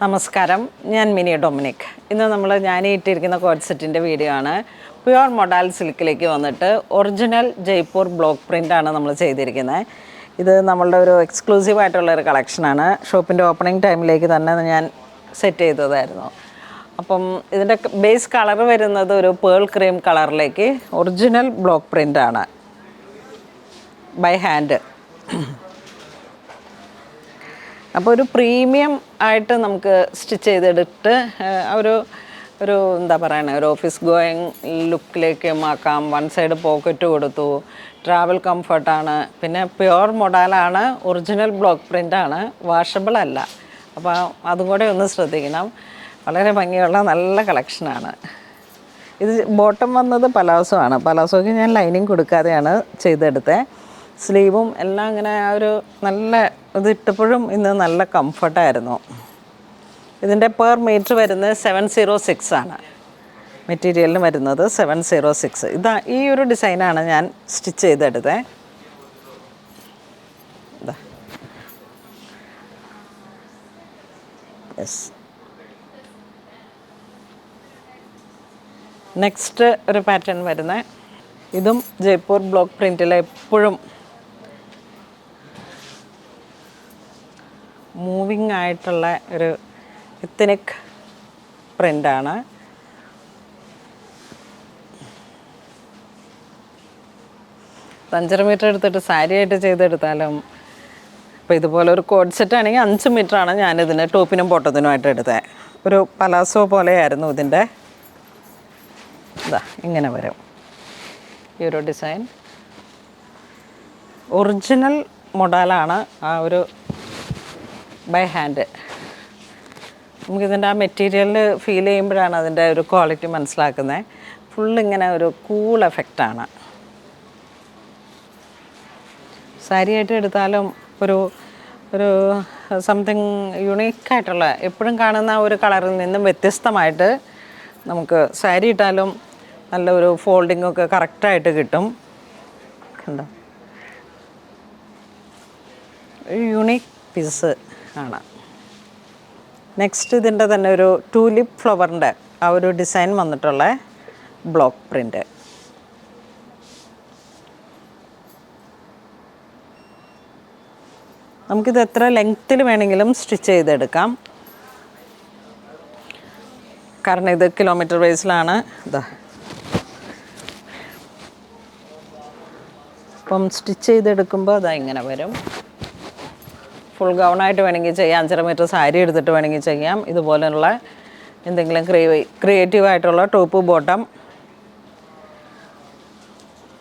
നമസ്കാരം, ഞാൻ mini Dominic. ഇന്ന് ഞാൻ ഇട്ടിരിക്കുന്ന കോഡ് സെറ്റിൻ്റെ വീഡിയോ ആണ്. പ്യുവർ മൊഡാൽ സിൽക്കിലേക്ക് വന്നിട്ട് ഒറിജിനൽ ജയ്പൂർ ബ്ലോക്ക് പ്രിൻ്റാണ് നമ്മൾ ചെയ്തിരിക്കുന്നത്. ഇത് നമ്മളുടെ ഒരു എക്സ്ക്ലൂസീവായിട്ടുള്ളൊരു കളക്ഷനാണ്. ഷോപ്പിൻ്റെ ഓപ്പണിംഗ് ടൈമിലേക്ക് തന്നെ ഞാൻ സെറ്റ് ചെയ്തതായിരുന്നു. അപ്പം ഇതിൻ്റെ ബേസ് കളർ വരുന്നത് ഒരു പേൾ ക്രീം കളറിലേക്ക് ഒറിജിനൽ ബ്ലോക്ക് പ്രിൻ്റാണ്, ബൈ ഹാൻഡ്. അപ്പോൾ ഒരു പ്രീമിയം ആയിട്ട് നമുക്ക് സ്റ്റിച്ച് ചെയ്തെടുത്ത് ഒരു എന്താ പറയുക, ഒരു ഓഫീസ് ഗോയിങ് ലുക്കിലേക്ക് ആക്കാം. വൺ സൈഡ് പോക്കറ്റ് കൊടുത്തു, ട്രാവൽ കംഫർട്ടാണ്, പിന്നെ പ്യുവർ മൊഡാലാണ്, ഒറിജിനൽ ബ്ലോക്ക് പ്രിൻ്റാണ്, വാഷബിൾ അല്ല. അപ്പോൾ അതും കൂടെ ഒന്ന് ശ്രദ്ധിക്കണം. വളരെ ഭംഗിയുള്ള നല്ല കളക്ഷനാണ്. ഇത് ബോട്ടം വന്നത് പലാസോ ആണ്. പലാസോയ്ക്ക് ഞാൻ ലൈനിങ് കൊടുക്കാതെയാണ് ചെയ്തെടുത്തത്. സ്ലീവും എല്ലാം ഇങ്ങനെ ഒരു നല്ല ഇതിട്ടപ്പോഴും ഇന്ന് നല്ല കംഫർട്ടായിരുന്നു. ഇതിൻ്റെ പെർ മീറ്റർ വരുന്നത് 706 ആണ്. മെറ്റീരിയലിന് വരുന്നത് 706. ഈ ഒരു ഡിസൈനാണ് ഞാൻ സ്റ്റിച്ച് ചെയ്തെടുത്തത്. യെസ്. നെക്സ്റ്റ് ഒരു പാറ്റേൺ വരുന്നത്, ഇതും ജയ്പൂർ ബ്ലോക്ക് പ്രിൻറ്റിൽ എപ്പോഴും മൂവിങ് ആയിട്ടുള്ള ഒരു എത്നിക് പ്രിൻ്റാണ്. അഞ്ചര മീറ്റർ എടുത്തിട്ട് സാരി ആയിട്ട് ചെയ്തെടുത്താലും, ഇപ്പോൾ ഇതുപോലെ ഒരു കോഡ് സെറ്റ് ആണെങ്കിൽ 5 മീറ്ററാണ് ഞാനിതിന് ടോപ്പിനും ബോട്ടത്തിനുമായിട്ട് എടുത്തത്. ഒരു പലാസോ പോലെയായിരുന്നു ഇതിൻ്റെ. ഇങ്ങനെ വരും ഈ ഒരു ഡിസൈൻ. ഒറിജിനൽ മൊഡാലാണ്, ആ ഒരു ബൈ ഹാൻഡ്. നമുക്കിതിൻ്റെ ആ മെറ്റീരിയൽ ഫീൽ ചെയ്യുമ്പോഴാണ് അതിൻ്റെ ഒരു ക്വാളിറ്റി മനസ്സിലാക്കുന്നത്. ഫുള്ളിങ്ങനെ ഒരു കൂൾ എഫക്റ്റാണ്. സാരിയായിട്ട് എടുത്താലും ഒരു സംതിങ് യുണീക്കായിട്ടുള്ള, എപ്പോഴും കാണുന്ന ഒരു കളറിൽ നിന്നും വ്യത്യസ്തമായിട്ട് നമുക്ക് സാരി ഇട്ടാലും നല്ലൊരു ഫോൾഡിങ്ങൊക്കെ കറക്റ്റായിട്ട് കിട്ടും. കണ്ടോ, ഒരു യുണീക്ക് പീസ് ആണ്. നെക്സ്റ്റ് ഇതിൻ്റെ തന്നെ ഒരു ടൂലിപ്പ് ഫ്ലവറിൻ്റെ ആ ഒരു ഡിസൈൻ വന്നിട്ടുള്ള ബ്ലോക്ക് പ്രിൻ്റ്. നമുക്കിത് എത്ര ലെങ്ത്തിൽ വേണമെങ്കിലും സ്റ്റിച്ച് ചെയ്തെടുക്കാം. കാരണം ഇത് കിലോമീറ്റർ ബേസിലാണ്. അപ്പം സ്റ്റിച്ച് ചെയ്തെടുക്കുമ്പോൾ ഇങ്ങനെ വരും. ഫുൾ ഗൗണായിട്ട് വേണമെങ്കിൽ ചെയ്യാം, 5.5 മീറ്റർ സാരി എടുത്തിട്ട് വേണമെങ്കിൽ ചെയ്യാം. ഇതുപോലെയുള്ള എന്തെങ്കിലും ക്രിയേറ്റീവായിട്ടുള്ള ടോപ്പ് ബോട്ടം,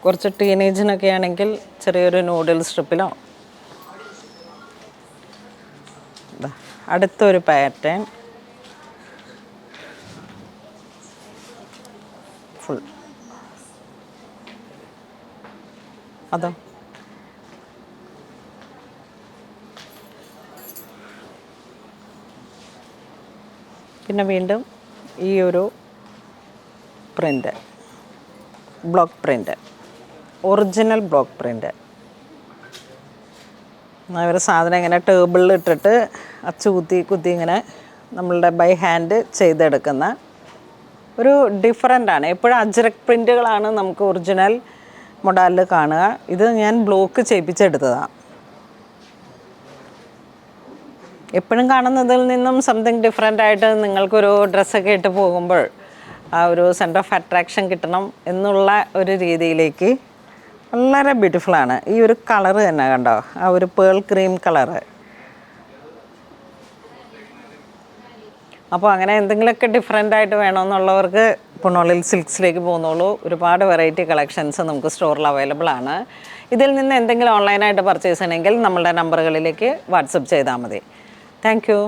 കുറച്ച് ടീനേജിനൊക്കെ ആണെങ്കിൽ ചെറിയൊരു നൂഡിൽ സ്ട്രിപ്പിലോ. അടുത്തൊരു പാറ്റേൺ ഫുൾ അതോ. പിന്നെ വീണ്ടും ഈ ഒരു print, block print, original block print. ഒരു സാധനം ഇങ്ങനെ ടേബിളിൽ ഇട്ടിട്ട് അച്ചു കുത്തി ഇങ്ങനെ നമ്മളുടെ ബൈ ഹാൻഡ് ചെയ്തെടുക്കുന്ന ഒരു ഡിഫറൻ്റാണ്. എപ്പോഴും അജ്രക് പ്രിൻ്റുകളാണ് നമുക്ക് ഒറിജിനൽ മൊഡാലിൽ കാണുക. ഇത് ഞാൻ ബ്ലോക്ക് ചെയ്യിപ്പിച്ചെടുത്തതാണ്. എപ്പോഴും കാണുന്നതിൽ നിന്നും സംതിങ് ഡിഫറെൻ്റ് ആയിട്ട് നിങ്ങൾക്കൊരു ഡ്രസ്സൊക്കെ ഇട്ട് പോകുമ്പോൾ ആ ഒരു സെൻറ്റർ ഓഫ് അട്രാക്ഷൻ കിട്ടണം എന്നുള്ള ഒരു രീതിയിലേക്ക് വളരെ ബ്യൂട്ടിഫുള്ളാണ്. ഈ ഒരു കളറ് തന്നെ കണ്ടോ, ആ ഒരു പേൾ ക്രീം കളറ്. അപ്പോൾ അങ്ങനെ എന്തെങ്കിലുമൊക്കെ ഡിഫറെൻ്റ് ആയിട്ട് വേണമെന്നുള്ളവർക്ക് പുണോളിൽ സിൽക്സിലേക്ക് പോകുന്നുള്ളൂ. ഒരുപാട് വെറൈറ്റി കളക്ഷൻസ് നമുക്ക് സ്റ്റോറിൽ അവൈലബിൾ ആണ്. ഇതിൽ നിന്ന് എന്തെങ്കിലും ഓൺലൈനായിട്ട് പർച്ചേസ് ചെയ്യണമെങ്കിൽ നമ്മളുടെ നമ്പറുകളിലേക്ക് വാട്സപ്പ് ചെയ്താൽ മതി. Thank you.